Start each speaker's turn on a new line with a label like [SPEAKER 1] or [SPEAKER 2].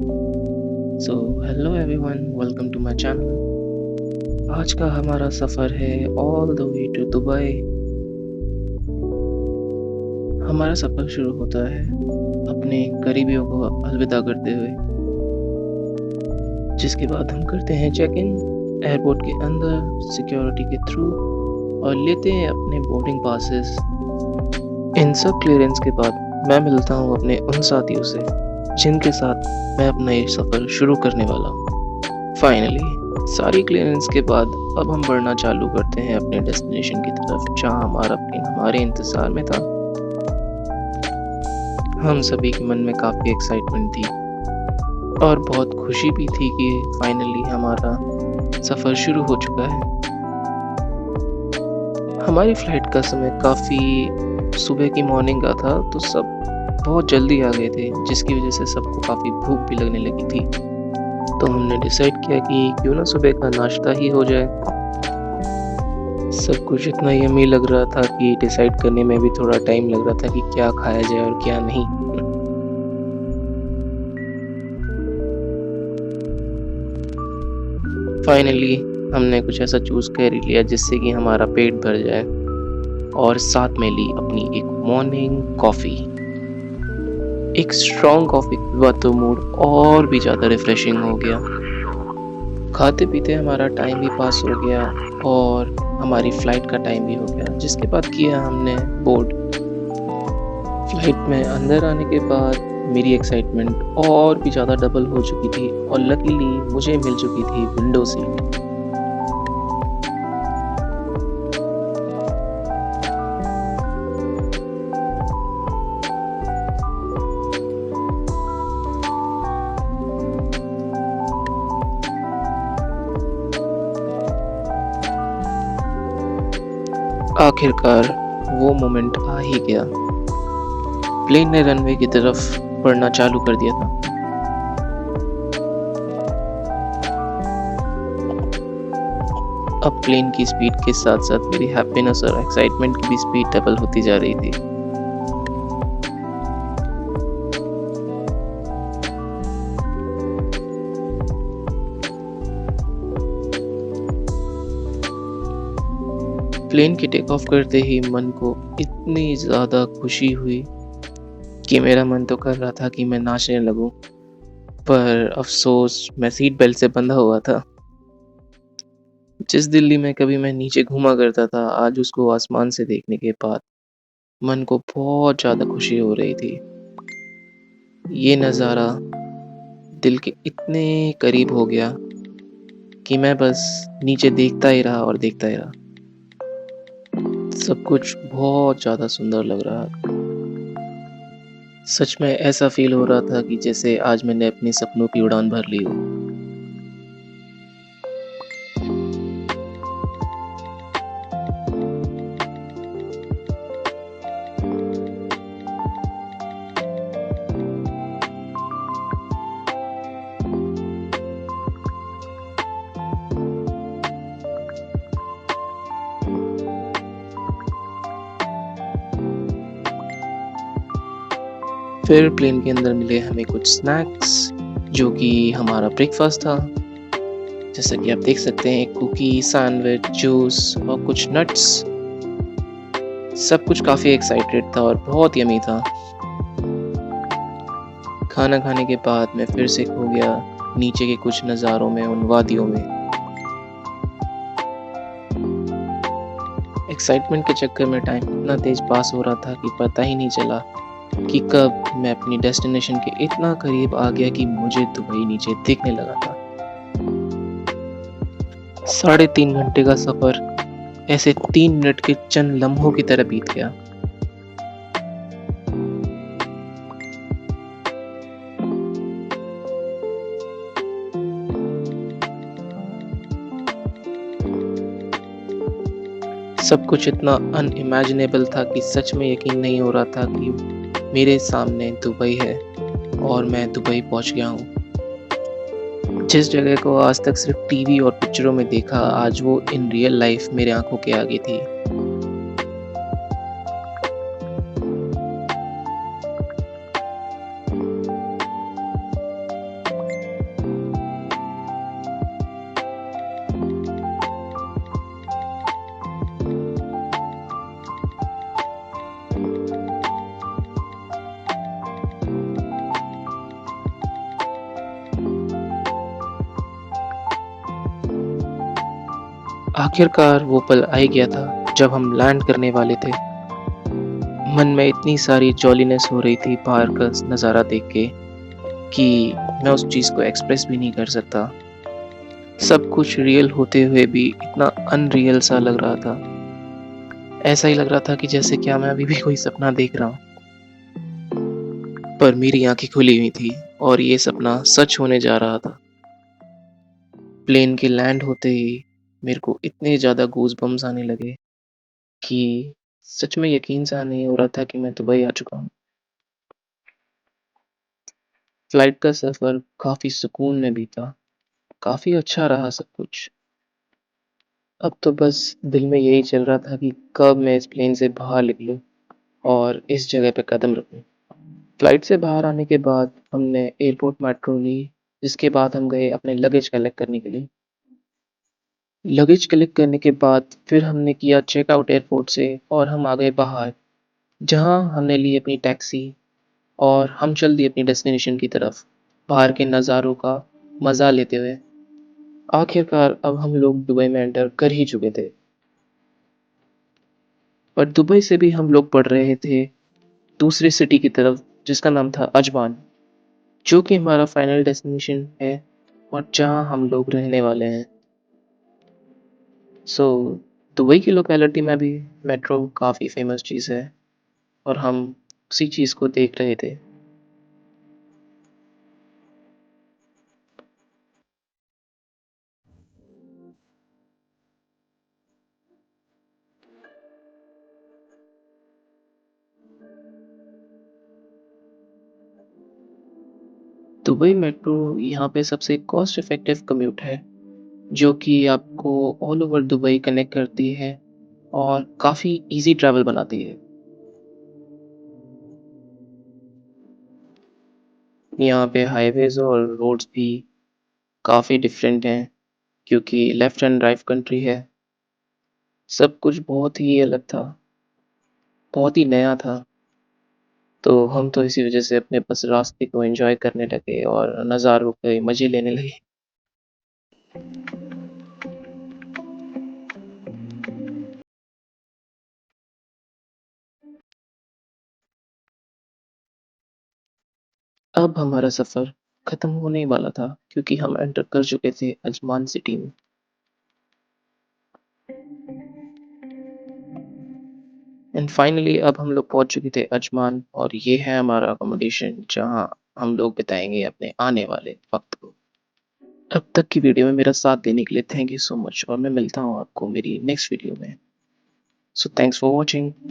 [SPEAKER 1] So hello everyone, welcome to my channel. आज का हमारा सफ़र है all the way to Dubai. हमारा सफ़र शुरू होता है अपने करीबियों को अलविदा करते हुए, जिसके बाद हम करते हैं चेक इन एयरपोर्ट के अंदर सिक्योरिटी के थ्रू और लेते हैं अपने बोर्डिंग पासेस। इन सब क्लियरेंस के बाद मैं मिलता हूँ अपने उन साथियों से जिनके साथ मैं अपना ये सफ़र शुरू करने वाला हूँ। फाइनली सारी क्लियरेंस के बाद अब हम बढ़ना चालू करते हैं अपने डेस्टिनेशन की तरफ, जहाँ हमारा प्लेन हमारे इंतज़ार में था। हम सभी के मन में काफ़ी एक्साइटमेंट थी और बहुत खुशी भी थी कि फाइनली हमारा सफ़र शुरू हो चुका है। हमारी फ़्लाइट का समय काफ़ी सुबह की मॉर्निंग का था, तो सब बहुत जल्दी आ गए थे, जिसकी वजह से सबको काफ़ी भूख भी लगने लगी थी। तो हमने डिसाइड किया कि क्यों ना सुबह का नाश्ता ही हो जाए। सब कुछ इतना यम्मी लग रहा था कि डिसाइड करने में भी थोड़ा टाइम लग रहा था कि क्या खाया जाए और क्या नहीं। फाइनली हमने कुछ ऐसा चूज़ कर ही लिया जिससे कि हमारा पेट भर जाए और साथ में ली अपनी एक मॉर्निंग कॉफ़ी। एक स्ट्रॉन्ग कॉफ़ी के बाद तो मूड और भी ज़्यादा रिफ्रेशिंग हो गया। खाते-पीते हमारा टाइम भी पास हो गया और हमारी फ़्लाइट का टाइम भी हो गया, जिसके बाद किया हमने बोर्ड। फ़्लाइट में अंदर आने के बाद मेरी एक्साइटमेंट और भी ज़्यादा डबल हो चुकी थी और लकीली मुझे मिल चुकी थी विंडो सीट। आखिरकार वो मोमेंट आ ही गया। प्लेन ने रनवे की तरफ बढ़ना चालू कर दिया था। अब प्लेन की स्पीड के साथ-साथ मेरी हैप्पीनेस और एक्साइटमेंट की भी स्पीड डबल होती जा रही थी। प्लेन के टेक ऑफ करते ही मन को इतनी ज़्यादा खुशी हुई कि मेरा मन तो कर रहा था कि मैं नाचने लगूं, पर अफ़सोस मैं सीट बेल्ट से बंधा हुआ था। जिस दिल्ली में कभी मैं नीचे घूमा करता था, आज उसको आसमान से देखने के बाद मन को बहुत ज़्यादा खुशी हो रही थी। ये नज़ारा दिल के इतने करीब हो गया कि मैं बस नीचे देखता ही रहा और देखता ही रहा। सब कुछ बहुत ज़्यादा सुंदर लग रहा था। सच में ऐसा फ़ील हो रहा था कि जैसे आज मैंने अपने सपनों की उड़ान भर ली हो। फिर प्लेन के अंदर मिले हमें कुछ स्नैक्स, जो कि हमारा ब्रेकफ़ास्ट था। जैसा कि आप देख सकते हैं, कुकी, सैंडविच, जूस और कुछ नट्स। सब कुछ काफ़ी एक्साइटेड था और बहुत यम्मी था। खाना खाने के बाद मैं फिर से खो गया नीचे के कुछ नज़ारों में, उन वादियों में। एक्साइटमेंट के चक्कर में टाइम इतना तेज़ पास हो रहा था कि पता ही नहीं चला कि कब मैं अपनी डेस्टिनेशन के इतना करीब आ गया कि मुझे दुबई नीचे दिखने लगा था। 3.5 घंटे का सफ़र ऐसे 3 मिनट के चंद लम्हों की तरह बीत गया। सब कुछ इतना अनइमेजिनेबल था कि सच में यकीन नहीं हो रहा था कि मेरे सामने दुबई है और मैं दुबई पहुंच गया हूं। जिस जगह को आज तक सिर्फ टीवी और पिक्चरों में देखा, आज वो इन रियल लाइफ मेरे आंखों के आगे थी। आखिरकार वो पल आ ही गया था जब हम लैंड करने वाले थे। मन में इतनी सारी जॉलीनेस हो रही थी बाहर का नज़ारा देख के कि मैं उस चीज़ को एक्सप्रेस भी नहीं कर सकता। सब कुछ रियल होते हुए भी इतना अनरियल सा लग रहा था। ऐसा ही लग रहा था कि जैसे क्या मैं अभी भी कोई सपना देख रहा हूँ। पर मेरी आंखें खुली हुई थी और ये सपना सच होने जा रहा था। प्लेन के लैंड होते ही मेरे को इतने ज़्यादा गूज़बम्प्स आने लगे कि सच में यकीन सा नहीं हो रहा था कि मैं दुबई आ चुका हूँ। फ्लाइट का सफ़र काफ़ी सुकून में बीता, काफ़ी अच्छा रहा सब कुछ। अब तो बस दिल में यही चल रहा था कि कब मैं इस प्लेन से बाहर निकलूँ और इस जगह पे कदम रखूँ। फ्लाइट से बाहर आने के बाद हमने एयरपोर्ट मेट्रो ली, जिसके बाद हम गए अपने लगेज कलेक्ट करने के लिए। लगेज कलेक्ट करने के बाद फिर हमने किया चेकआउट एयरपोर्ट से और हम आ गए बाहर, जहाँ हमने ली अपनी टैक्सी और हम चल दिए अपनी डेस्टिनेशन की तरफ, बाहर के नज़ारों का मज़ा लेते हुए। आखिरकार अब हम लोग दुबई में एंटर कर ही चुके थे। पर दुबई से भी हम लोग बढ़ रहे थे दूसरी सिटी की तरफ, जिसका नाम था अजमान, जो कि हमारा फाइनल डेस्टिनेशन है और जहाँ हम लोग रहने वाले हैं। सो दुबई की लोकेलिटी में भी मेट्रो काफ़ी फेमस चीज़ है और हम उसी चीज़ को देख रहे थे। दुबई मेट्रो यहाँ पे सबसे कॉस्ट इफ़ेक्टिव कम्यूट है, जो कि आपको ऑल ओवर दुबई कनेक्ट करती है और काफ़ी ईज़ी ट्रैवल बनाती है। यहाँ पे हाईवेज़ और रोड्स भी काफ़ी डिफरेंट हैं, क्योंकि लेफ्ट हैंड ड्राइव कंट्री है। सब कुछ बहुत ही अलग था, बहुत ही नया था। तो हम तो इसी वज़ह से अपने बस रास्ते को एन्जॉय करने लगे और नज़ारों के मज़े लेने लगे। अब हमारा सफ़र ख़त्म होने ही वाला था, क्योंकि हम एंटर कर चुके थे अजमान सिटी में। एंड फाइनली अब हम लोग पहुँच चुके थे अजमान और ये है हमारा अकोमोडेशन, जहाँ हम लोग बिताएँगे अपने आने वाले वक़्त को। अब तक की वीडियो में मेरा साथ देने के लिए थैंक यू सो मच और मैं मिलता हूँ आपको मेरी नेक्स्ट वीडियो में। So thanks for watching.